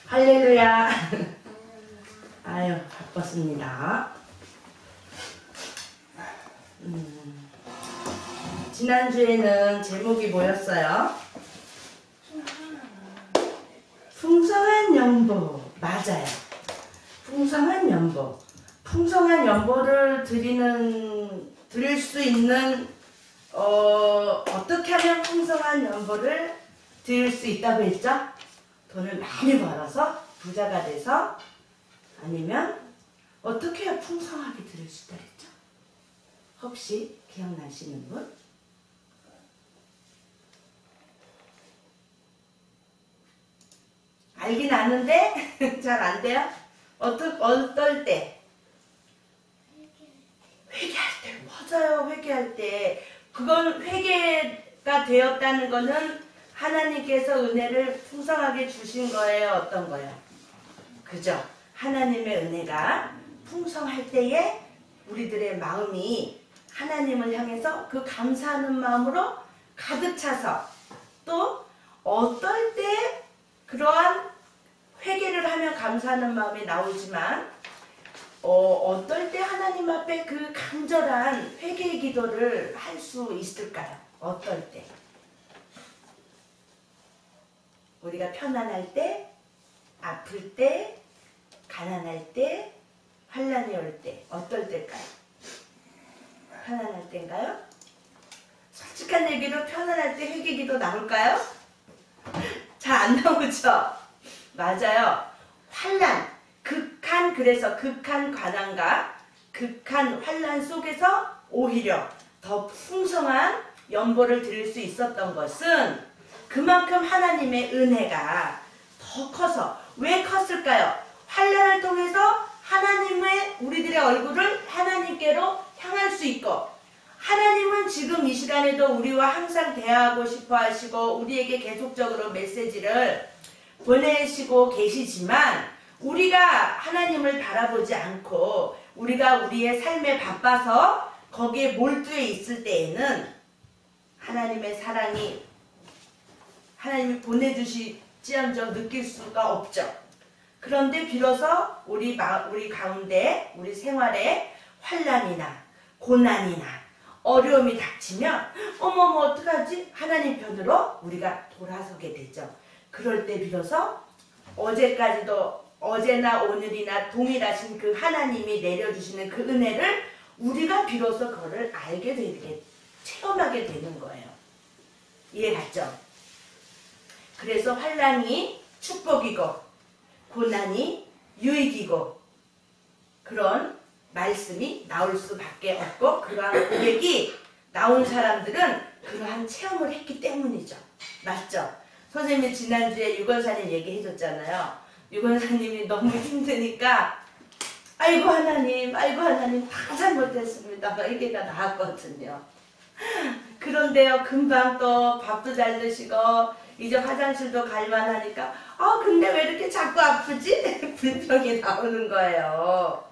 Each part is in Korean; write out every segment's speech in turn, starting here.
할렐루야. 아유, 바빴습니다. 지난주에는 제목이 뭐였어요? 풍성한 연보. 맞아요. 풍성한 연보. 풍성한 연보를 드릴 수 있는 어떻게 하면 풍성한 연보를 드릴 수 있다고 했죠? 돈을 많이 벌어서 부자가 돼서, 아니면 어떻게 해야 풍성하게 드릴 수 있다 그랬죠? 혹시 기억나시는 분? 알긴 아는데 잘 안 돼요? 어떨 때? 회개할 때. 맞아요. 회개할 때. 그건 회개가 되었다는 거는 하나님께서 은혜를 풍성하게 주신 거예요? 어떤 거예요? 그죠? 하나님의 은혜가 풍성할 때에 우리들의 마음이 하나님을 향해서 그 감사하는 마음으로 가득 차서, 또 어떨 때 그러한 회개를 하면 감사하는 마음이 나오지만 어떨 때 하나님 앞에 그 간절한 회개의 기도를 할 수 있을까요? 어떨 때? 우리가 편안할 때, 아플 때, 가난할 때, 환난이 올 때, 어떨 때일까요? 편안할 때인가요? 솔직한 얘기로 편안할 때 회개기도 나올까요? 잘 안 나오죠? 맞아요. 환난, 그래서 극한 가난과 극한 환난 속에서 오히려 더 풍성한 연보를 드릴 수 있었던 것은 그만큼 하나님의 은혜가 더 커서. 왜 컸을까요? 환난을 통해서 우리들의 얼굴을 하나님께로 향할 수 있고, 하나님은 지금 이 시간에도 우리와 항상 대화하고 싶어 하시고 우리에게 계속적으로 메시지를 보내시고 계시지만, 우리가 하나님을 바라보지 않고 우리가 우리의 삶에 바빠서 거기에 몰두해 있을 때에는 하나님의 사랑이, 하나님이 보내주시지언정 느낄 수가 없죠. 그런데 비로소 우리 가운데, 우리 생활에 환난이나 고난이나 어려움이 닥치면 어머머 어떡하지? 하나님 편으로 우리가 돌아서게 되죠. 그럴 때 비로소 어제나 오늘이나 동일하신 그 하나님이 내려주시는 그 은혜를 우리가 비로소 그거를 체험하게 되는 거예요. 이해갔죠? 그래서 환난이 축복이고 고난이 유익이고, 그런 말씀이 나올 수밖에 없고, 그러한 고백이 나온 사람들은 그러한 체험을 했기 때문이죠. 맞죠? 선생님이 지난주에 유건사님 얘기해줬잖아요. 유건사님이 너무 힘드니까 아이고 하나님 다 잘못했습니다. 막 얘기가 나왔거든요. 그런데요, 금방 또 밥도 잘 드시고 이제 화장실도 갈만하니까 근데 왜 이렇게 자꾸 아프지? 불평이 나오는 거예요.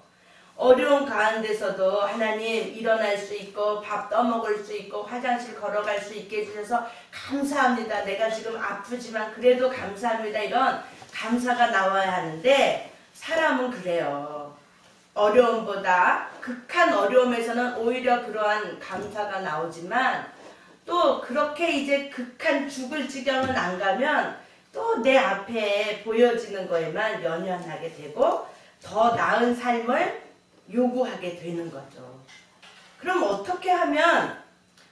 어려운 가운데서도 하나님 일어날 수 있고 밥 떠먹을 수 있고 화장실 걸어갈 수 있게 해주셔서 감사합니다. 내가 지금 아프지만 그래도 감사합니다. 이런 감사가 나와야 하는데, 사람은 그래요. 어려움보다 극한 어려움에서는 오히려 그러한 감사가 나오지만, 또 그렇게 이제 극한 죽을 지경은 안 가면 또 내 앞에 보여지는 거에만 연연하게 되고 더 나은 삶을 요구하게 되는 거죠. 그럼 어떻게 하면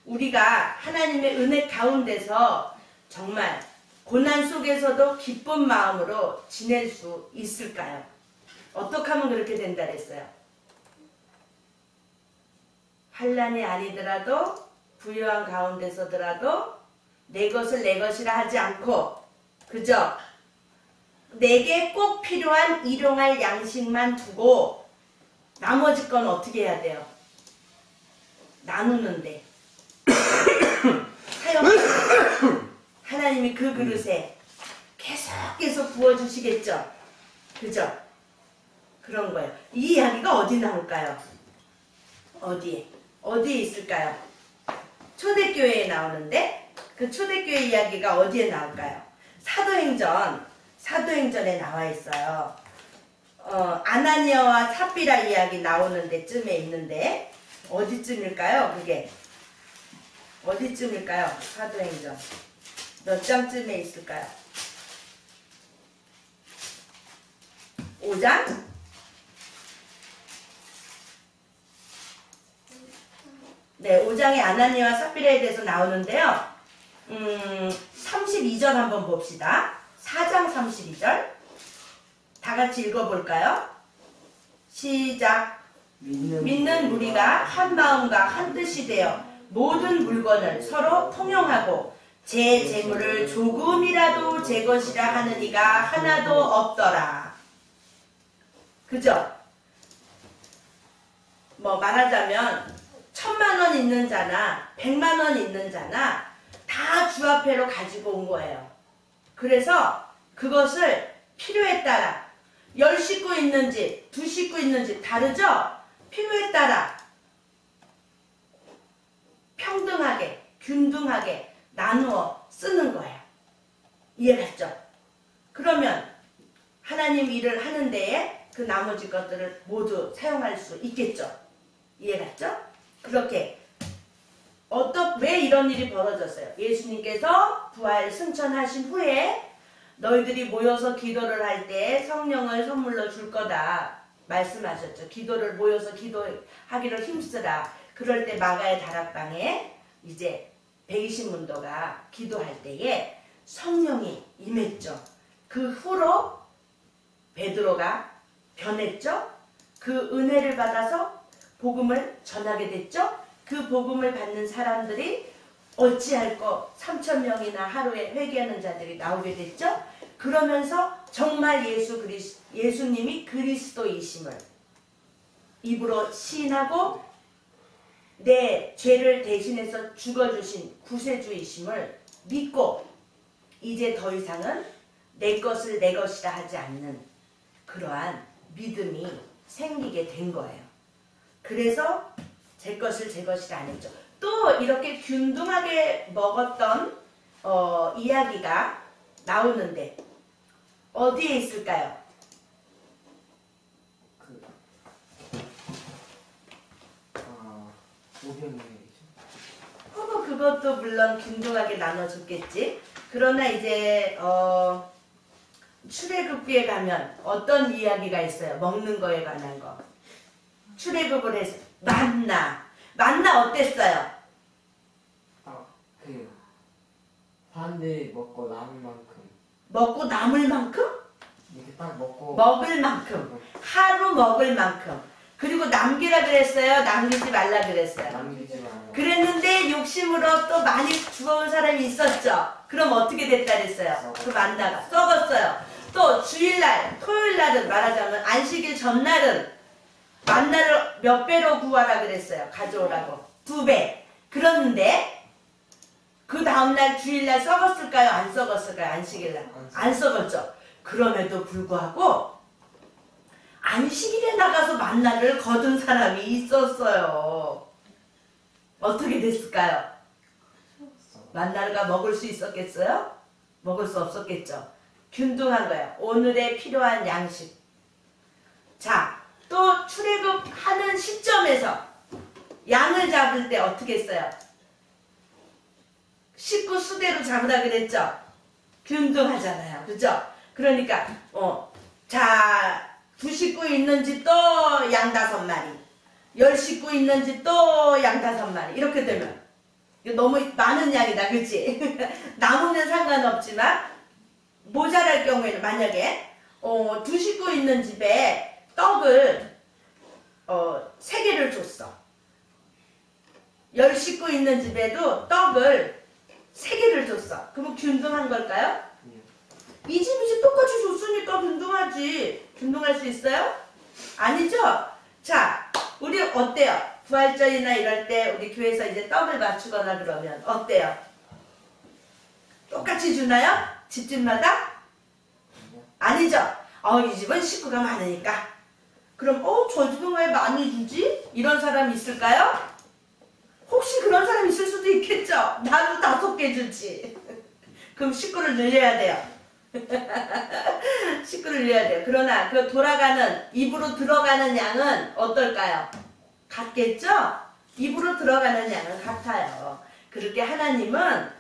우리가 하나님의 은혜 가운데서 정말 고난 속에서도 기쁜 마음으로 지낼 수 있을까요? 어떻게 하면 그렇게 된다 그랬어요? 환난이 아니더라도, 부유한 가운데서더라도 내 것을 내 것이라 하지 않고, 그죠? 내게 꼭 필요한 일용할 양식만 두고 나머지 건 어떻게 해야 돼요? 나누는데 하나님이 그 그릇에 계속 부어주시겠죠? 그죠? 그런 거예요. 이 이야기가 어디 나올까요? 어디에 있을까요? 초대교회에 나오는데, 그 초대교회 이야기가 어디에 나올까요? 사도행전 사도행전에 나와 있어요. 아나니아와 삽비라 이야기 나오는 데쯤에 있는데 어디쯤일까요? 그게 어디쯤일까요? 사도행전 몇 장쯤에 있을까요? 5장? 네, 5장에 아나니아와 삽비라에 대해서 나오는데요. 32절 한번 봅시다. 4장 32절. 다 같이 읽어볼까요? 시작. 믿는 무리가 한 마음과 한 뜻이 되어 모든 물건을 서로 통용하고 제 재물을 조금이라도 제 것이라 하는 이가 하나도 없더라. 그죠? 뭐 말하자면 1000만원 있는 자나 100만원 있는 자나 다 주합회로 가지고 온 거예요. 그래서 그것을 필요에 따라 10식구 있는 집, 2식구 있는 집 다르죠? 필요에 따라 평등하게, 균등하게 나누어 쓰는 거예요. 이해갔죠? 그러면 하나님 일을 하는 데에 그 나머지 것들을 모두 사용할 수 있겠죠? 이해갔죠? 그렇게 왜 이런 일이 벌어졌어요? 예수님께서 부활 승천하신 후에 너희들이 모여서 기도를 할 때 성령을 선물로 줄 거다 말씀하셨죠. 기도를 모여서 기도하기를 힘쓰라. 그럴 때 마가의 다락방에 이제 120문도가 기도할 때에 성령이 임했죠. 그 후로 베드로가 변했죠. 그 은혜를 받아서 복음을 전하게 됐죠. 그 복음을 받는 사람들이 어찌할꼬 3000명이나 하루에 회개하는 자들이 나오게 됐죠. 그러면서 정말 예수님이 그리스도이심을 입으로 시인하고 내 죄를 대신해서 죽어주신 구세주이심을 믿고 이제 더 이상은 내 것을 내 것이라 하지 않는 그러한 믿음이 생기게 된 거예요. 그래서 제 것을 제 것이라 안 했죠. 또 이렇게 균등하게 먹었던 이야기가 나오는데 어디에 있을까요? 그것도 물론 균등하게 나눠줬겠지. 그러나 이제 출애굽기에 가면 어떤 이야기가 있어요? 먹는 거에 관한 거. 출애굽을 해서 만나 어땠어요? 사람들이 먹고 남을 만큼. 먹고 남을 만큼? 이렇게 딱 먹고. 먹을 만큼. 하루 먹을 만큼. 그리고 남기라 그랬어요? 남기지 말라 그랬어요? 남기지 말라. 그랬는데 욕심으로 또 많이 죽어온 사람이 있었죠? 그럼 어떻게 됐다 그랬어요? 그 만나가 썩었어요. 또 주일날, 토요일날은 말하자면 안식일 전날은 만나를 몇 배로 구하라 그랬어요? 가져오라고. 2배. 그런데 그 다음날 주일날 썩었을까요? 안 썩었을까요? 안식일날. 안 썩었죠. 그럼에도 불구하고 안식일에 나가서 만나를 거둔 사람이 있었어요. 어떻게 됐을까요? 만나가 먹을 수 있었겠어요? 먹을 수 없었겠죠. 균등한 거예요. 오늘의 필요한 양식. 자, 또 출애굽하는 시점에서 양을 잡을 때 어떻게 했어요? 식구 수대로 잡으라 그랬죠? 균등하잖아요. 그죠? 그러니까 자 2식구 있는 집도 양 5마리 10식구 있는 집도 양 5마리 이렇게 되면 이거 너무 많은 양이다. 그치? 남으면 상관없지만 모자랄 경우에는 만약에 2식구 있는 집에 떡을 3개를 줬어. 10식구 있는 집에도 떡을 3개를 줬어. 그럼 균등한 걸까요? 이 집이 똑같이 줬으니까 균등하지. 균등할 수 있어요? 아니죠? 자, 우리 어때요? 부활절이나 이럴 때 우리 교회에서 이제 떡을 맞추거나 그러면 어때요? 똑같이 주나요? 집집마다? 아니죠? 이 집은 식구가 많으니까. 그럼 저 집은 왜 많이 주지? 이런 사람 있을까요? 혹시 그런 사람 있을 수도 있겠죠? 나도 5개 주지. 그럼 식구를 늘려야 돼요. 식구를 잃어야 돼요. 그러나 그 돌아가는 입으로 들어가는 양은 어떨까요? 같겠죠? 입으로 들어가는 양은 같아요. 그렇게 하나님은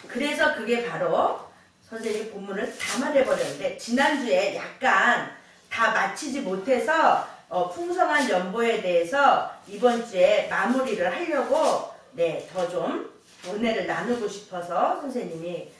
그래서 그게 바로 선생님이 본문을 다 말해버렸는데 지난주에 약간 다 마치지 못해서 풍성한 연보에 대해서 이번 주에 마무리를 하려고 더 좀 은혜를 나누고 싶어서 선생님이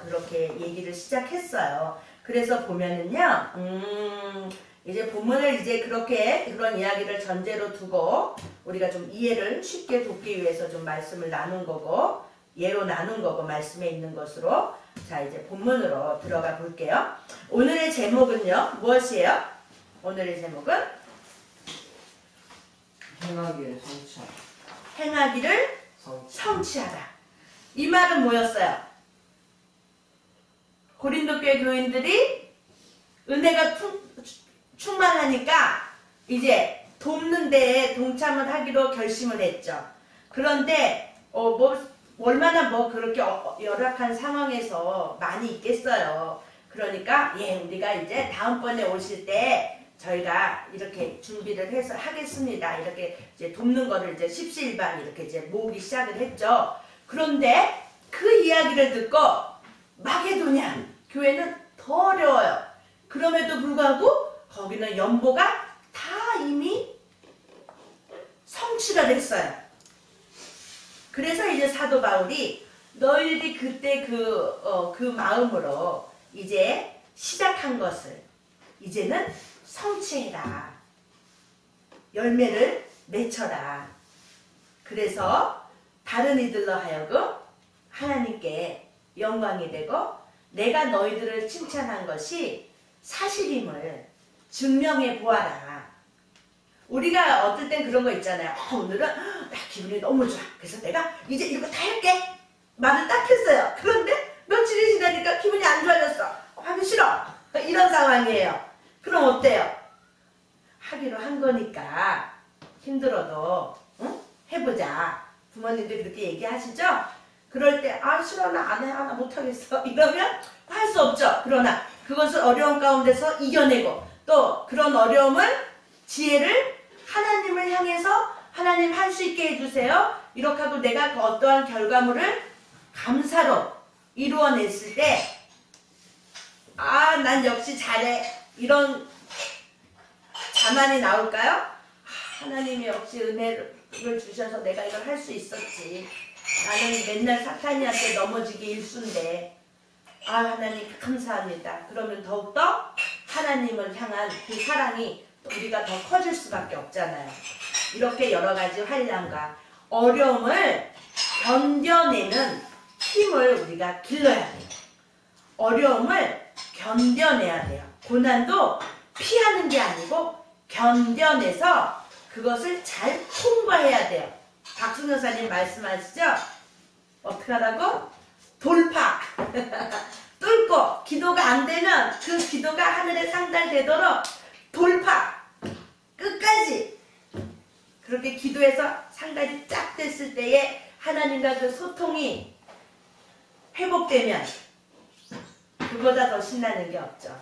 그렇게 얘기를 시작했어요. 그래서 보면은요, 이제 본문을 이제 그렇게 그런 이야기를 전제로 두고 우리가 좀 이해를 쉽게 돕기 위해서 좀 말씀을 나눈 거고, 예로 나눈 거고, 말씀에 있는 것으로. 자, 이제 본문으로 들어가 볼게요. 오늘의 제목은요, 무엇이에요? 오늘의 제목은 행하기를 성취하다. 행하기를 성취하다. 이 말은 뭐였어요? 고린도 교회 교인들이 은혜가 충만하니까 이제 돕는 데에 동참을 하기로 결심을 했죠. 그런데 얼마나 그렇게 열악한 상황에서 많이 있겠어요. 그러니까 우리가 이제 다음번에 오실 때 저희가 이렇게 준비를 해서 하겠습니다. 이렇게 이제 돕는 거를 이제 십시일반 이렇게 이제 모으기 시작을 했죠. 그런데 그 이야기를 듣고 마게도냐 교회는 더 어려워요. 그럼에도 불구하고 거기는 연보가 다 이미 성취가 됐어요. 그래서 이제 사도 바울이 너희들이 그때 그 마음으로 이제 시작한 것을 이제는 성취해라. 열매를 맺혀라. 그래서 다른 이들로 하여금 하나님께 영광이 되고 내가 너희들을 칭찬한 것이 사실임을 증명해 보아라. 우리가 어떨 땐 그런 거 있잖아요. 오늘은 기분이 너무 좋아. 그래서 내가 이제 이거 다 할게. 말을 딱 했어요. 그런데 며칠이 지나니까 기분이 안 좋아졌어. 하기 싫어. 이런 상황이에요. 그럼 어때요? 하기로 한 거니까 힘들어도 해보자. 부모님들 그렇게 얘기하시죠? 그럴 때 싫어 나 안 해. 나 못하겠어. 이러면 할 수 없죠. 그러나 그것을 어려운 가운데서 이겨내고 또 그런 어려움을 지혜를 하나님을 향해서 하나님 할 수 있게 해주세요. 이렇게 하고 내가 그 어떠한 결과물을 감사로 이루어냈을 때 난 역시 잘해. 이런 자만이 나올까요? 하나님이 역시 은혜를 주셔서 내가 이걸 할 수 있었지. 나는 맨날 사탄이한테 넘어지기 일순데 하나님 감사합니다. 그러면 더욱더 하나님을 향한 그 사랑이 우리가 더 커질 수밖에 없잖아요. 이렇게 여러 가지 환난과 어려움을 견뎌내는 힘을 우리가 길러야 돼요. 어려움을 견뎌내야 돼요. 고난도 피하는 게 아니고 견뎌내서 그것을 잘 통과해야 돼요. 박순 여사님 말씀하시죠? 어떻게 하라고? 돌파! 뚫고 기도가 안 되면 그 기도가 하늘에 상달되도록 돌파! 끝까지! 그렇게 기도해서 상달이 쫙 됐을 때에 하나님과 그 소통이 회복되면 그보다 더 신나는 게 없죠.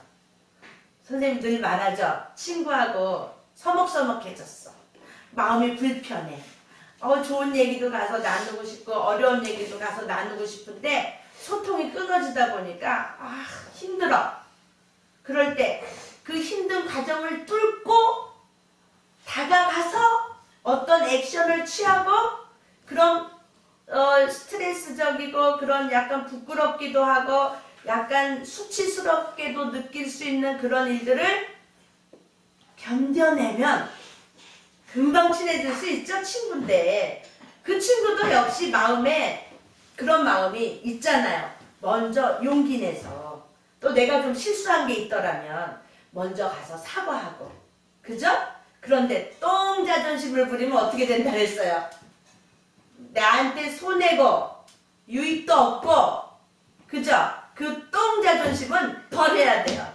선생님 늘 말하죠. 친구하고 서먹서먹해졌어. 마음이 불편해. 좋은 얘기도 가서 나누고 싶고 어려운 얘기도 가서 나누고 싶은데 소통이 끊어지다 보니까 힘들어. 그럴 때 그 힘든 과정을 뚫고 다가가서 어떤 액션을 취하고 그런 스트레스적이고 그런 약간 부끄럽기도 하고 약간 수치스럽게도 느낄 수 있는 그런 일들을 견뎌내면 금방 친해질 수 있죠. 친구인데 그 친구도 역시 마음에 그런 마음이 있잖아요. 먼저 용기 내서 또 내가 좀 실수한 게 있더라면 먼저 가서 사과하고 그죠? 그런데 똥 자존심을 부리면 어떻게 된다 그랬어요? 나한테 손해고 유익도 없고 그죠? 그 똥 자존심은 버려야 돼요.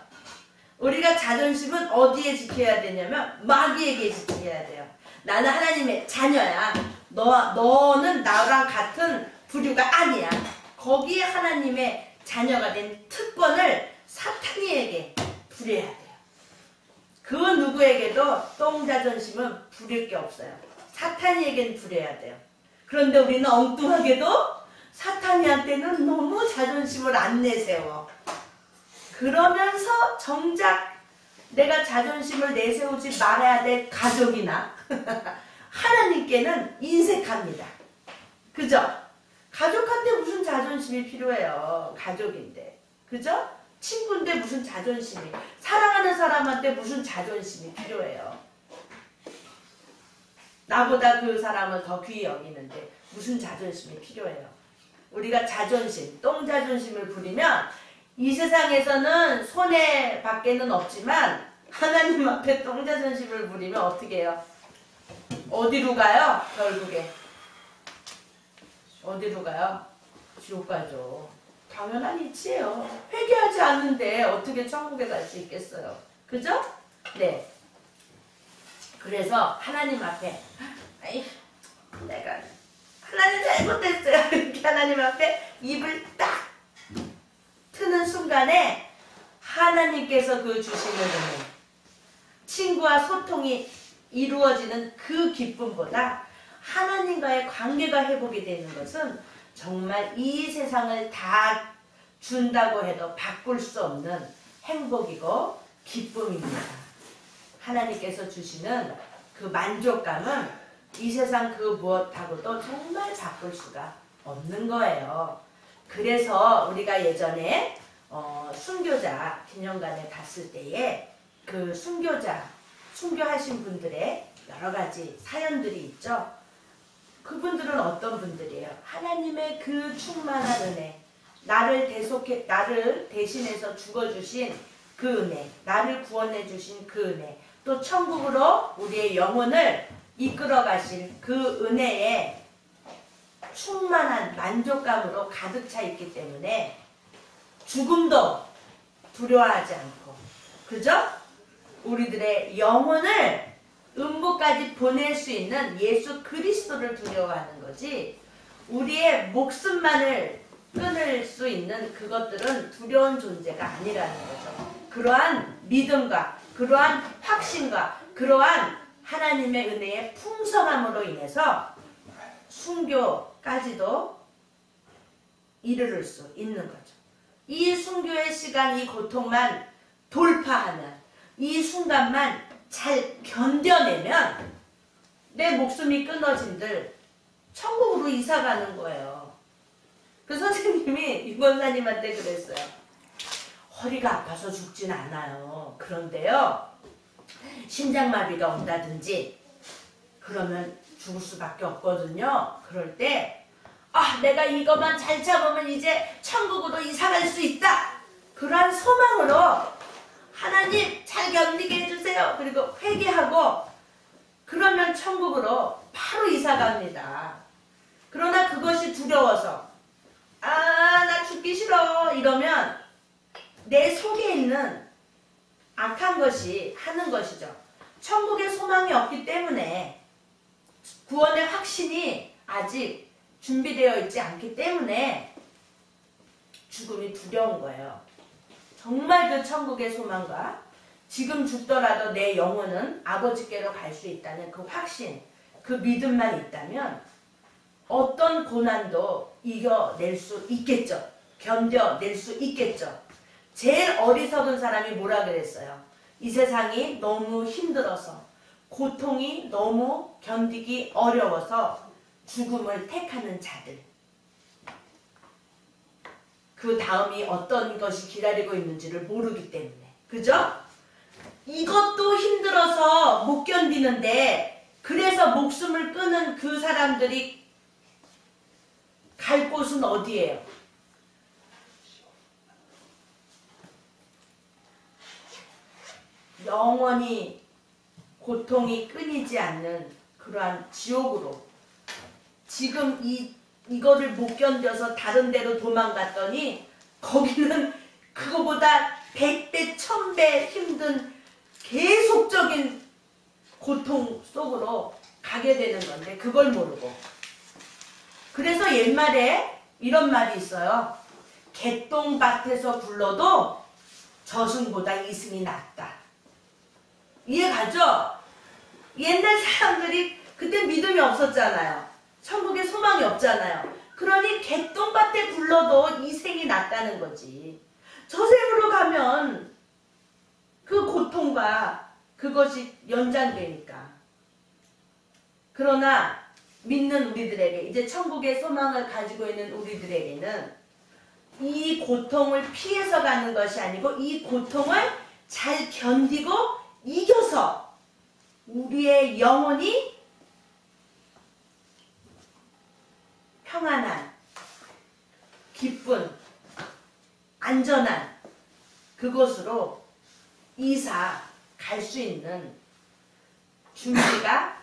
우리가 자존심은 어디에 지켜야 되냐면 마귀에게 지켜야 돼요. 나는 하나님의 자녀야. 너는 나랑 같은 부류가 아니야. 거기에 하나님의 자녀가 된 특권을 사탄이에게 부려야 돼요. 그 누구에게도 똥 자존심은 부릴 게 없어요. 사탄이에겐 부려야 돼요. 그런데 우리는 엉뚱하게도 사탄이한테는 너무 자존심을 안 내세워. 그러면서 정작 내가 자존심을 내세우지 말아야 될 가족이나 하나님께는 인색합니다. 그죠? 가족한테 무슨 자존심이 필요해요. 가족인데. 그죠? 친구인데 무슨 자존심이. 사랑하는 사람한테 무슨 자존심이 필요해요. 나보다 그 사람을 더 귀히 여기는데 무슨 자존심이 필요해요. 우리가 자존심, 똥 자존심을 부리면 이 세상에서는 손해밖에는 없지만 하나님 앞에 똥 자존심을 부리면 어떻게 해요? 어디로 가요? 결국에. 어디로 가요? 지옥 가죠. 당연한 이치예요. 회개하지 않는데 어떻게 천국에 갈 수 있겠어요. 그죠? 네. 그래서 하나님 앞에 아이, 내가 하나님 잘못했어요. 이렇게 하나님 앞에 입을 딱 트는 순간에 하나님께서 그 주시는 은혜, 친구와 소통이 이루어지는 그 기쁨보다 하나님과의 관계가 회복이 되는 것은 정말 이 세상을 다 준다고 해도 바꿀 수 없는 행복이고 기쁨입니다. 하나님께서 주시는 그 만족감은 이 세상 그 무엇하고도 정말 바꿀 수가 없는 거예요. 그래서 우리가 예전에 순교자 기념관에 갔을 때에 그 순교하신 분들의 여러 가지 사연들이 있죠. 그분들은 어떤 분들이에요? 하나님의 그 충만한 은혜, 나를 대신해서 죽어주신 그 은혜, 나를 구원해 주신 그 은혜, 또 천국으로 우리의 영혼을 이끌어 가실 그 은혜에 충만한 만족감으로 가득 차 있기 때문에 죽음도 두려워하지 않고, 그죠? 우리들의 영혼을 음부까지 보낼 수 있는 예수 그리스도를 두려워하는 거지, 우리의 목숨만을 끊을 수 있는 그것들은 두려운 존재가 아니라는 거죠. 그러한 믿음과 그러한 확신과 그러한 하나님의 은혜의 풍성함으로 인해서 순교까지도 이르를 수 있는 거죠. 이 순교의 시간, 이 고통만 돌파하면, 이 순간만 잘 견뎌내면 내 목숨이 끊어진들 천국으로 이사가는 거예요. 그 선생님이 유권사님한테 그랬어요. 허리가 아파서 죽진 않아요. 그런데요, 심장마비가 온다든지 그러면 죽을 수밖에 없거든요. 그럴 때 내가 이것만 잘 참으면 이제 천국으로 이사갈 수 있다. 그러한 소망으로 하나님 잘 견디게 해주세요. 그리고 회개하고 그러면 천국으로 바로 이사갑니다. 그러나 그것이 두려워서 나 죽기 싫어 이러면 내 속에 있는 악한 것이 하는 것이죠. 천국의 소망이 없기 때문에, 구원의 확신이 아직 준비되어 있지 않기 때문에 죽음이 두려운 거예요. 정말 그 천국의 소망과 지금 죽더라도 내 영혼은 아버지께로 갈 수 있다는 그 확신, 그 믿음만 있다면 어떤 고난도 이겨낼 수 있겠죠. 견뎌낼 수 있겠죠. 제일 어리석은 사람이 뭐라 그랬어요? 이 세상이 너무 힘들어서, 고통이 너무 견디기 어려워서 죽음을 택하는 자들. 그 다음이 어떤 것이 기다리고 있는지를 모르기 때문에. 그죠? 이것도 힘들어서 못 견디는데, 그래서 목숨을 끊은 그 사람들이 갈 곳은 어디예요? 영원히 고통이 끊이지 않는 그러한 지옥으로. 지금 이거를 못 견뎌서 다른 데로 도망갔더니 거기는 그거보다 100배, 1000배 힘든 계속적인 고통 속으로 가게 되는 건데 그걸 모르고. 그래서 옛말에 이런 말이 있어요. 개똥밭에서 굴러도 저승보다 이승이 낫다. 이해 가죠? 옛날 사람들이 그때 믿음이 없었잖아요. 천국에 소망이 없잖아요. 그러니 개똥밭에 굴러도 이생이 낫다는 거지. 저생으로 가면 그 고통과 그것이 연장되니까. 그러나 믿는 우리들에게, 이제 천국의 소망을 가지고 있는 우리들에게는 이 고통을 피해서 가는 것이 아니고 이 고통을 잘 견디고 이겨서 우리의 영혼이 평안한, 기쁜, 안전한 그곳으로 이사 갈 수 있는 준비가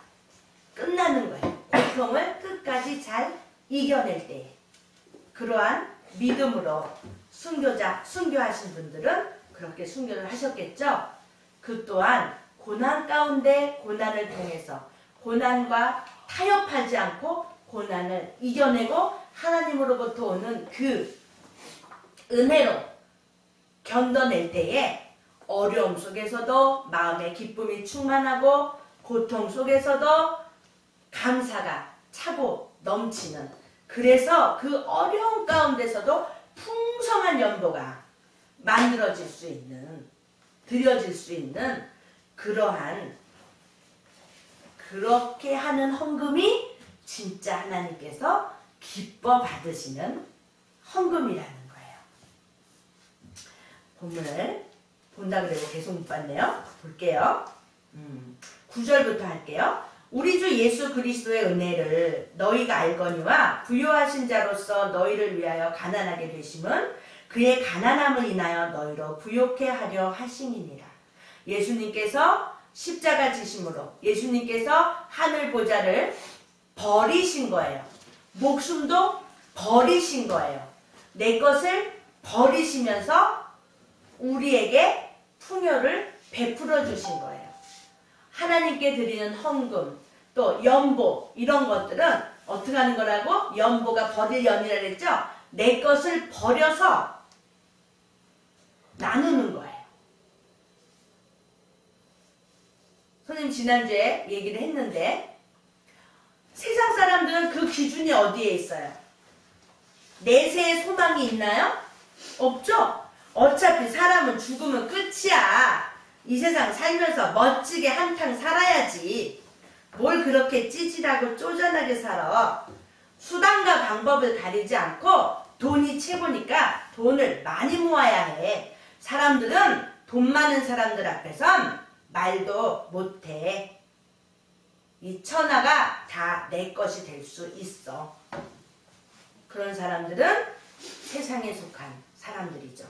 끝나는 거예요. 고통을 끝까지 잘 이겨낼 때. 그러한 믿음으로 순교하신 분들은 그렇게 순교를 하셨겠죠. 그 또한 고난 가운데 고난을 통해서 고난과 타협하지 않고 고난을 이겨내고 하나님으로부터 오는 그 은혜로 견뎌낼 때에 어려움 속에서도 마음의 기쁨이 충만하고 고통 속에서도 감사가 차고 넘치는, 그래서 그 어려움 가운데서도 풍성한 연보가 만들어질 수 있는, 드려질 수 있는 그러한, 그렇게 하는 헌금이 진짜 하나님께서 기뻐 받으시는 헌금이라는 거예요. 본문을 본다 그러고 계속 못 봤네요. 볼게요. 9절부터 할게요. 우리 주 예수 그리스도의 은혜를 너희가 알거니와 부요하신 자로서 너희를 위하여 가난하게 되심은 그의 가난함을 인하여 너희로 부요케 하려 하심이니라. 예수님께서 십자가 지심으로 예수님께서 하늘 보좌를 버리신 거예요. 목숨도 버리신 거예요. 내 것을 버리시면서 우리에게 풍요를 베풀어 주신 거예요. 하나님께 드리는 헌금, 또 연보, 이런 것들은 어떻게 하는 거라고? 연보가 버릴 연이라 그랬죠? 내 것을 버려서 나누는 거예요. 선생님 지난주에 얘기를 했는데 세상 사람들은 그 기준이 어디에 있어요? 내세의 소망이 있나요? 없죠? 어차피 사람은 죽으면 끝이야. 이 세상 살면서 멋지게 한탕 살아야지. 뭘 그렇게 찌질하고 쪼잔하게 살아. 수단과 방법을 가리지 않고 돈이 최고니까 돈을 많이 모아야 해. 사람들은 돈 많은 사람들 앞에선 말도 못해. 이 천하가 다 내 것이 될 수 있어. 그런 사람들은 세상에 속한 사람들이죠.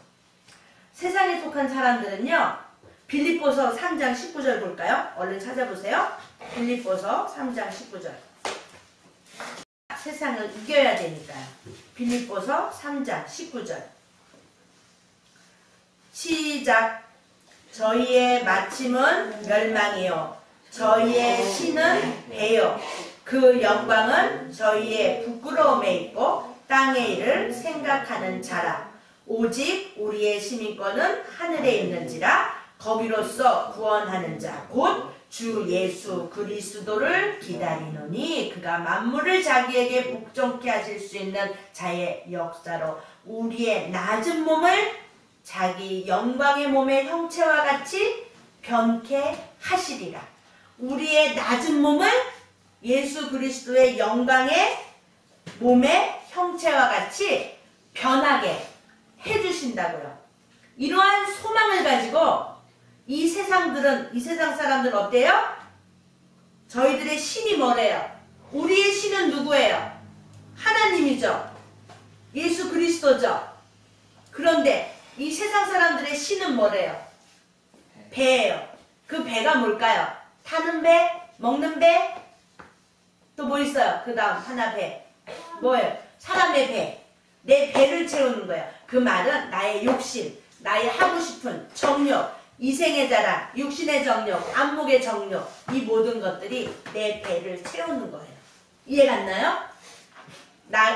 세상에 속한 사람들은요, 빌립보서 3장 19절 볼까요? 얼른 찾아보세요. 빌립보서 3장 19절. 세상을 이겨야 되니까요. 빌립보서 3장 19절. 시작. 저희의 마침은 멸망이요 저희의 신은 배요 그 영광은 저희의 부끄러움에 있고 땅의 일을 생각하는 자라. 오직 우리의 시민권은 하늘에 있는지라. 거기로서 구원하는 자 곧 주 예수 그리스도를 기다리노니 그가 만물을 자기에게 복종케 하실 수 있는 자의 역사로 우리의 낮은 몸을 자기 영광의 몸의 형체와 같이 변케 하시리라. 우리의 낮은 몸을 예수 그리스도의 영광의 몸의 형체와 같이 변하게 해주신다고요. 이러한 소망을 가지고 이 세상 사람들은 어때요? 저희들의 신이 뭐래요? 우리의 신은 누구예요? 하나님이죠. 예수 그리스도죠. 그런데 이 세상 사람들의 신은 뭐래요? 배예요. 그 배가 뭘까요? 타는 배, 먹는 배, 또 뭐 있어요? 그 다음 하나 배. 뭐예요? 사람의 배. 내 배를 채우는 거예요. 그 말은 나의 욕심, 나의 하고 싶은 정욕, 이생의 자랑, 육신의 정욕, 안목의 정욕, 이 모든 것들이 내 배를 채우는 거예요. 이해 갔나요?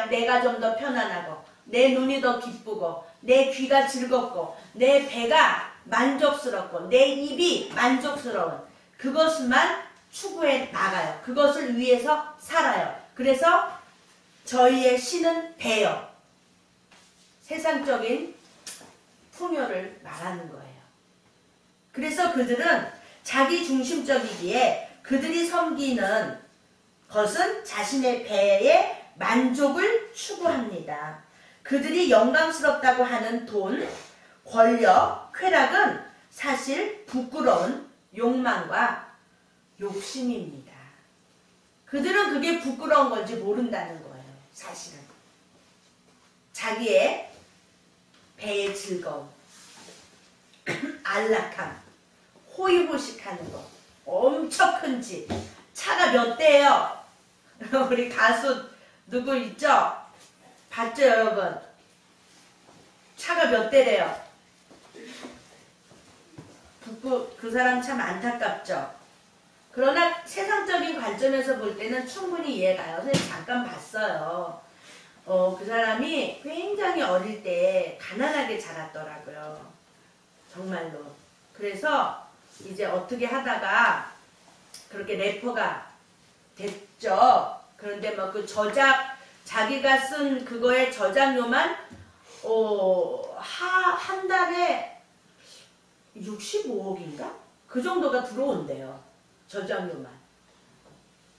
내가 좀 더 편안하고 내 눈이 더 기쁘고 내 귀가 즐겁고 내 배가 만족스럽고 내 입이 만족스러운 그것만 추구해 나가요. 그것을 위해서 살아요. 그래서 저희의 신은 배요. 세상적인 풍요를 말하는 거예요. 그래서 그들은 자기 중심적이기에 그들이 섬기는 것은 자신의 배의 만족을 추구합니다. 그들이 영광스럽다고 하는 돈, 권력, 쾌락은 사실 부끄러운 욕망과 욕심입니다. 그들은 그게 부끄러운 건지 모른다는 거예요. 사실은. 자기의 배의 즐거움, 안락함, 호의호식하는 거, 엄청 큰 집, 차가 몇 대예요? 우리 가수 누구 있죠? 봤죠 여러분? 차가 몇 대래요? 그 사람 참 안타깝죠? 그러나 세상적인 관점에서 볼 때는 충분히 이해가요. 선생님 잠깐 봤어요. 그 사람이 굉장히 어릴 때 가난하게 자랐더라고요. 정말로. 그래서 이제 어떻게 하다가 그렇게 래퍼가 됐죠. 그런데 뭐 그 자기가 쓴 그거의 저작료만 한 달에 65억인가? 그 정도가 들어온대요. 저작료만.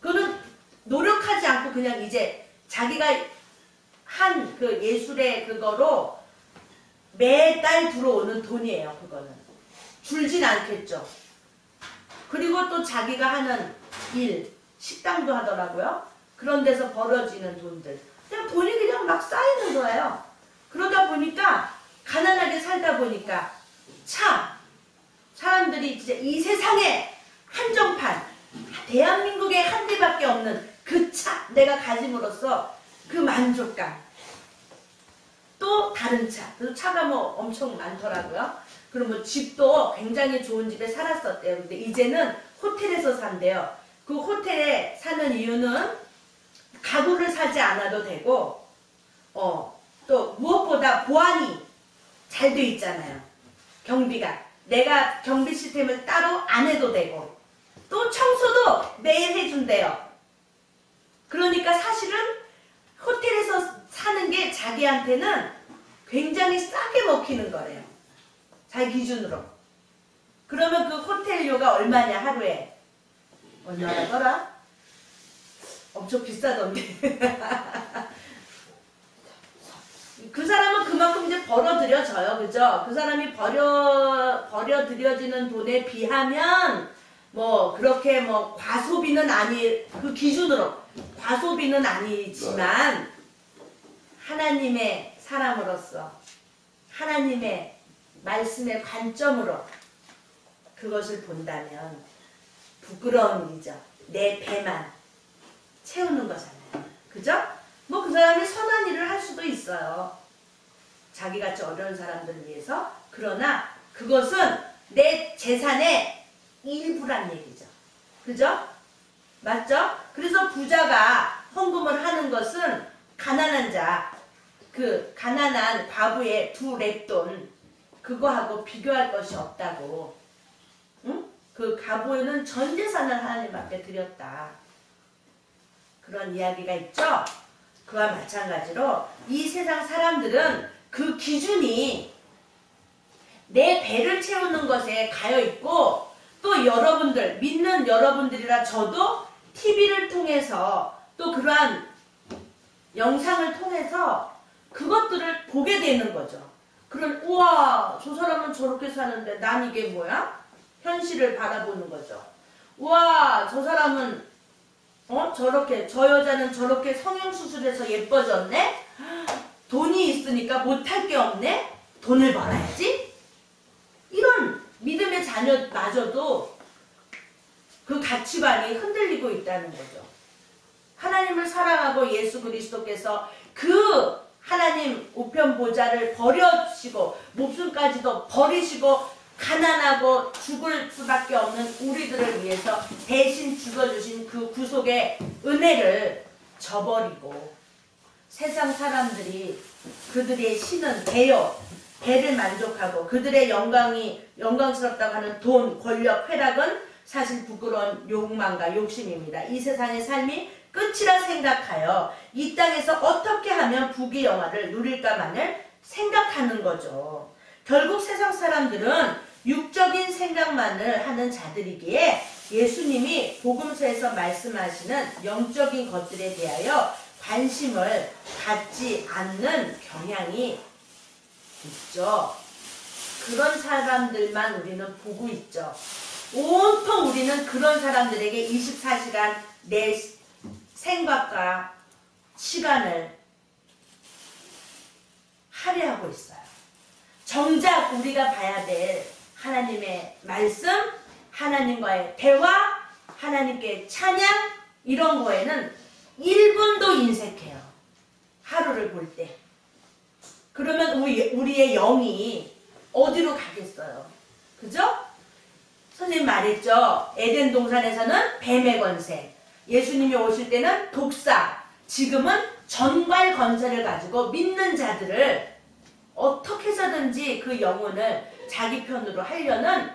그거는 노력하지 않고 그냥 이제 자기가 한 그 예술의 그거로 매달 들어오는 돈이에요. 그거는. 줄진 않겠죠. 그리고 또 자기가 하는 일, 식당도 하더라고요. 그런 데서 벌어지는 돈들. 그냥 돈이 그냥 막 쌓이는 거예요. 그러다 보니까 가난하게 살다 보니까 사람들이 진짜 이 세상에 한정판, 대한민국에 한 대밖에 없는 그 차 내가 가짐으로써 그 만족감. 또 다른 차. 그래서 차가 뭐 엄청 많더라고요. 그리고 뭐 집도 굉장히 좋은 집에 살았었대요. 근데 이제는 호텔에서 산대요. 그 호텔에 사는 이유는 가구를 사지 않아도 되고 또 무엇보다 보안이 잘 돼 있잖아요. 경비가. 내가 경비 시스템을 따로 안 해도 되고 또 청소도 매일 해준대요. 그러니까 사실은 호텔에서 사는 게 자기한테는 굉장히 싸게 먹히는 거래요. 자기 기준으로. 그러면 그 호텔료가 얼마냐 하루에? 얼마더라? 엄청 비싸던데. 그 사람은 그만큼 이제 벌어들여져요. 그죠? 그 사람이 벌어들여지는 돈에 비하면 뭐 그렇게 뭐 과소비는 그 기준으로 과소비는 아니지만 하나님의 사람으로서 하나님의 말씀의 관점으로 그것을 본다면 부끄러운 일이죠. 내 배만 채우는 거잖아요. 그죠? 뭐 그 사람이 선한 일을 할 수도 있어요. 자기같이 어려운 사람들을 위해서. 그러나 그것은 내 재산의 일부란 얘기죠. 그죠? 맞죠? 그래서 부자가 헌금을 하는 것은 가난한 자, 그 가난한 과부의 2렙돈 그거하고 비교할 것이 없다고. 응? 그 과부는 전 재산을 하나님 앞에 드렸다. 그런 이야기가 있죠? 그와 마찬가지로 이 세상 사람들은 그 기준이 내 배를 채우는 것에 가여 있고 또 여러분들, 믿는 여러분들이라 저도 TV를 통해서 또 그러한 영상을 통해서 그것들을 보게 되는 거죠. 우와, 저 사람은 저렇게 사는데 난 이게 뭐야? 현실을 바라보는 거죠. 우와, 저 사람은 저렇게, 저 여자는 저렇게 성형수술해서 예뻐졌네? 돈이 있으니까 못할 게 없네? 돈을 벌어야지? 이런 믿음의 자녀마저도 그 가치관이 흔들리고 있다는 거죠. 하나님을 사랑하고 예수 그리스도께서 그 하나님 우편 보좌를 버려주시고 목숨까지도 버리시고 가난하고 죽을 수밖에 없는 우리들을 위해서 대신 죽어주신 그 구속의 은혜를 저버리고 세상 사람들이 그들의 신은 배를 만족하고 그들의 영광스럽다고 하는 돈, 권력, 쾌락은 사실 부끄러운 욕망과 욕심입니다. 이 세상의 삶이 끝이라 생각하여 이 땅에서 어떻게 하면 부귀 영화를 누릴까만을 생각하는 거죠. 결국 세상 사람들은 육적인 생각만을 하는 자들이기에 예수님이 복음서에서 말씀하시는 영적인 것들에 대하여 관심을 갖지 않는 경향이 있죠. 그런 사람들만 우리는 보고 있죠. 온통 우리는 그런 사람들에게 24시간 내 생각과 시간을 할애하고 있어요. 정작 우리가 봐야 될 하나님의 말씀, 하나님과의 대화, 하나님께 찬양 이런 거에는 1분도 인색해요. 하루를 볼 때. 그러면 우리의 영이 어디로 가겠어요? 그죠? 선생님 말했죠. 에덴 동산에서는 뱀의 권세, 예수님이 오실 때는 독사, 지금은 전갈 권세를 가지고 믿는 자들을 어떻게 해서든지 그 영혼을 자기 편으로 하려는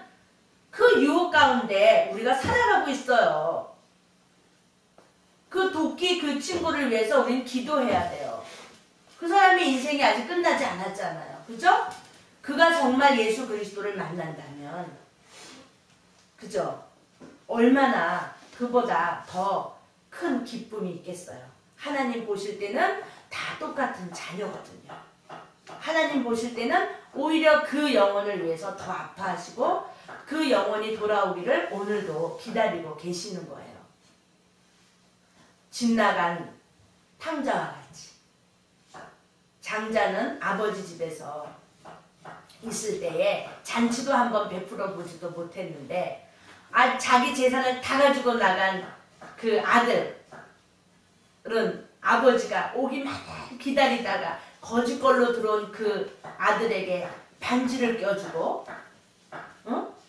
그 유혹 가운데 우리가 살아가고 있어요. 그 도끼 그 친구를 위해서 우리는 기도해야 돼요. 그 사람의 인생이 아직 끝나지 않았잖아요. 그죠? 그가 정말 예수 그리스도를 만난다면 그죠? 얼마나 그보다 더 큰 기쁨이 있겠어요. 하나님 보실 때는 다 똑같은 자녀거든요. 하나님 보실 때는 오히려 그 영혼을 위해서 더 아파하시고 그 영혼이 돌아오기를 오늘도 기다리고 계시는 거예요. 집 나간 탕자와 같이. 장자는 아버지 집에서 있을 때에 잔치도 한번 베풀어 보지도 못했는데 자기 재산을 다 가지고 나간 그 아들은 아버지가 오기만 기다리다가 거짓걸로 들어온 그 아들에게 반지를 껴주고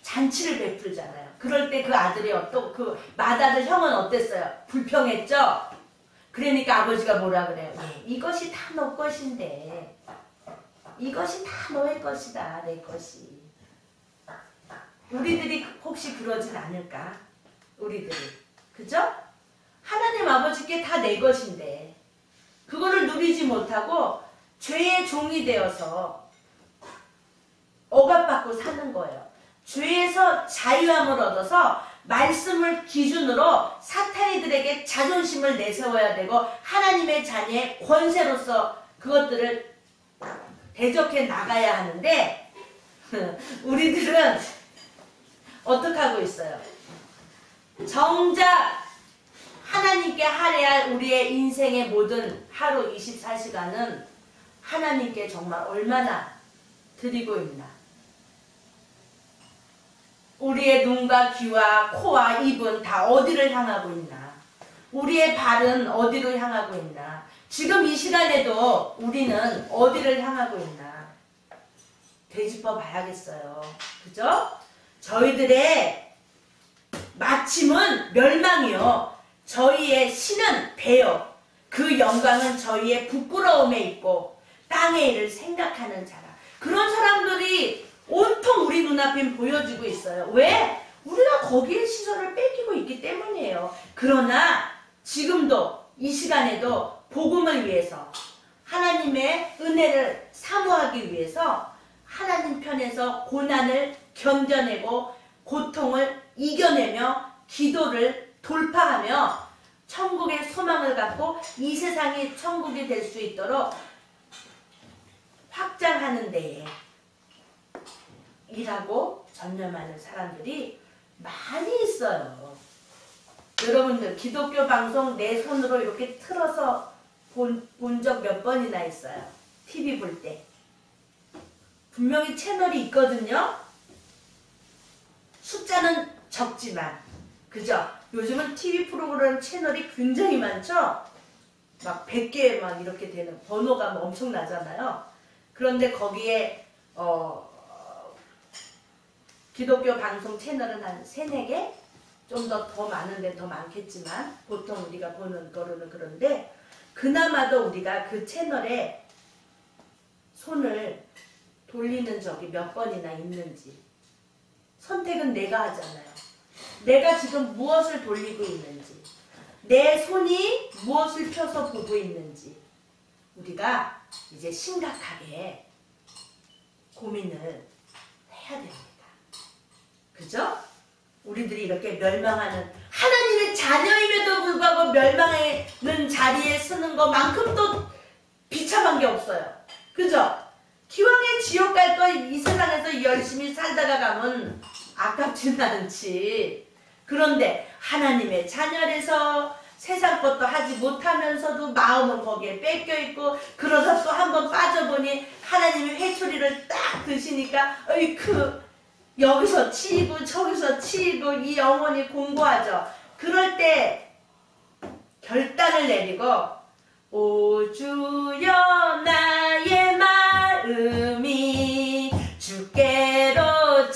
잔치를 베풀잖아요. 그럴 때 그 아들이 그 맏아들 형은 어땠어요? 불평했죠? 그러니까 아버지가 뭐라 그래요? 예, 이것이 다 너 것인데 이것이 다 너의 것이다. 내 것이. 우리들이 혹시 그러진 않을까? 우리들이. 그죠? 하나님 아버지께 다 내 것인데 그거를 누리지 못하고 죄의 종이 되어서 억압받고 사는 거예요. 죄에서 자유함을 얻어서 말씀을 기준으로 사탄이들에게 자존심을 내세워야 되고 하나님의 자녀의 권세로서 그것들을 대적해 나가야 하는데 우리들은 어떻게 하고 있어요? 정작 하나님께 할애할 우리의 인생의 모든 하루 24시간은 하나님께 정말 얼마나 드리고 있나? 우리의 눈과 귀와 코와 입은 다 어디를 향하고 있나? 우리의 발은 어디로 향하고 있나? 지금 이 시간에도 우리는 어디를 향하고 있나? 되짚어 봐야겠어요. 그죠? 저희들의 마침은 멸망이요. 저희의 신은 배요. 그 영광은 저희의 부끄러움에 있고 땅의 일을 생각하는 자라. 그런 사람들이 온통 우리 눈앞에 보여지고 있어요. 왜? 우리가 거기에 시선을 뺏기고 있기 때문이에요. 그러나 지금도 이 시간에도 복음을 위해서 하나님의 은혜를 사모하기 위해서 하나님 편에서 고난을 견뎌내고 고통을 이겨내며 기도를 돌파하며 천국의 소망을 갖고 이 세상이 천국이 될 수 있도록 확장하는 데에 일하고 전념하는 사람들이 많이 있어요. 여러분들 기독교 방송 내 손으로 이렇게 틀어서 본 적 몇 번이나 있어요. TV 볼 때. 분명히 채널이 있거든요. 숫자는 적지만 그죠? 요즘은 TV 프로그램 채널이 굉장히 많죠? 막 100개 막 이렇게 되는 번호가 뭐 엄청나잖아요. 그런데 거기에 기독교 방송 채널은 한 3, 4개? 좀 더 많은데 더 많겠지만 보통 우리가 보는 거로는 그런데 그나마도 우리가 그 채널에 손을 돌리는 적이 몇 번이나 있는지. 선택은 내가 하잖아요. 내가 지금 무엇을 돌리고 있는지, 내 손이 무엇을 펴서 보고 있는지 우리가 이제 심각하게 고민을 해야 됩니다. 그죠? 우리들이 이렇게 멸망하는, 하나님의 자녀임에도 불구하고 멸망하는 자리에 서는 것만큼도 비참한 게 없어요. 그죠? 기왕에 지옥 갈 거 이 세상에서 열심히 살다가 가면 아깝지는 않지. 그런데 하나님의 자녀라서 세상 것도 하지 못하면서도 마음은 거기에 뺏겨있고, 그러다 또 한번 빠져보니 하나님이 회초리를 딱 드시니까 어이쿠, 여기서 치이고 저기서 치이고 이 영혼이 공고하죠. 그럴 때 결단을 내리고, 오 주여 나의 마음이 주께로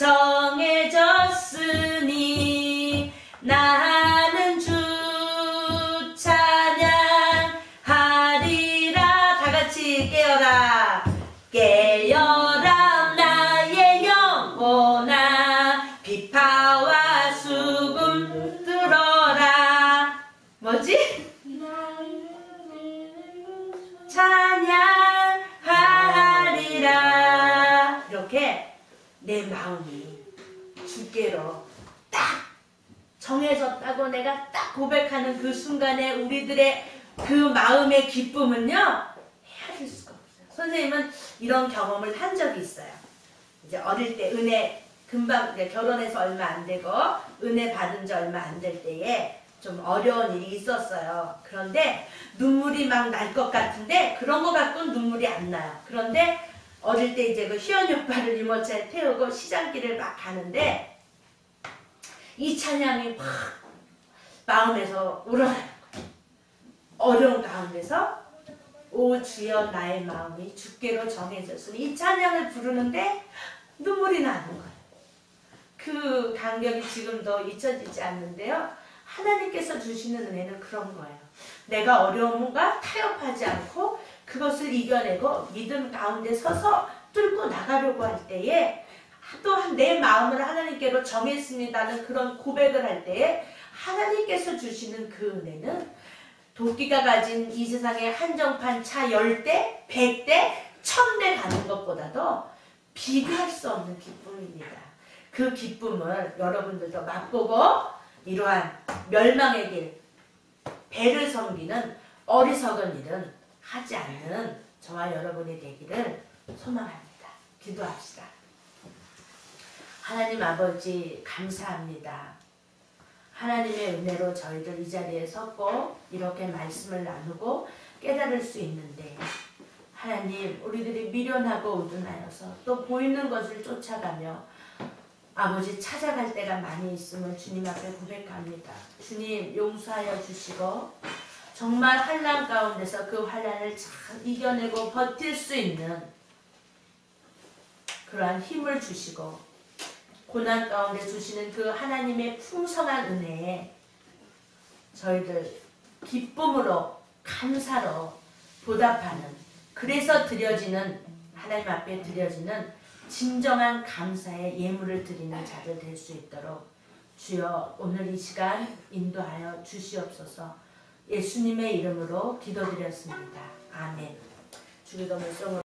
정해졌으니 나는 주 찬양하리라. 다같이 깨어라 깨어라 나의 영혼아 비파와 수금 들어라. 뭐지? 찬양하리라. 이렇게 내 마음이 주께로 딱 정해졌다고 내가 딱 고백하는 그 순간에 우리들의 그 마음의 기쁨은요, 헤아릴 수가 없어요. 선생님은 이런 경험을 한 적이 있어요. 이제 어릴 때 은혜 금방 이제 결혼해서 얼마 안 되고 은혜 받은 지 얼마 안 될 때에 좀 어려운 일이 있었어요. 그런데 눈물이 막 날 것 같은데 그런 거 갖고는 눈물이 안 나요. 그런데 어릴 때 이제 그 희연이 오빠를 유모차에 태우고 시장길을 막 가는데 이 찬양이 막 마음에서 우러나는 거예요. 어려운 가운데서 오 주여 나의 마음이 주께로 정해졌으니 이 찬양을 부르는데 눈물이 나는 거예요. 그 감격이 지금도 잊혀지지 않는데요. 하나님께서 주시는 은혜는 그런 거예요. 내가 어려움과 타협하지 않고 그것을 이겨내고 믿음 가운데 서서 뚫고 나가려고 할 때에 또한 내 마음을 하나님께로 정했습니다는 그런 고백을 할 때에 하나님께서 주시는 그 은혜는 도끼가 가진 이 세상의 한정판 차 10대, 100대, 1000대 가는 것보다도 비교할 수 없는 기쁨입니다. 그 기쁨을 여러분들도 맛보고 이러한 멸망의 길, 배를 섬기는 어리석은 일은 하지 않는 저와 여러분이 되기를 소망합니다. 기도합시다. 하나님 아버지 감사합니다. 하나님의 은혜로 저희들 이 자리에 섰고 이렇게 말씀을 나누고 깨달을 수 있는데 하나님 우리들이 미련하고 우둔하여서 또 보이는 것을 쫓아가며 아버지 찾아갈 때가 많이 있음을 주님 앞에 고백합니다. 주님 용서하여 주시고 정말 환난 가운데서 그 환난을 잘 이겨내고 버틸 수 있는 그러한 힘을 주시고 고난 가운데 주시는 그 하나님의 풍성한 은혜에 저희들 기쁨으로 감사로 보답하는, 그래서 드려지는 하나님 앞에 드려지는 진정한 감사의 예물을 드리는 자들 될 수 있도록 주여 오늘 이 시간 인도하여 주시옵소서. 예수님의 이름으로 기도드렸습니다. 아멘. 주기도문송으로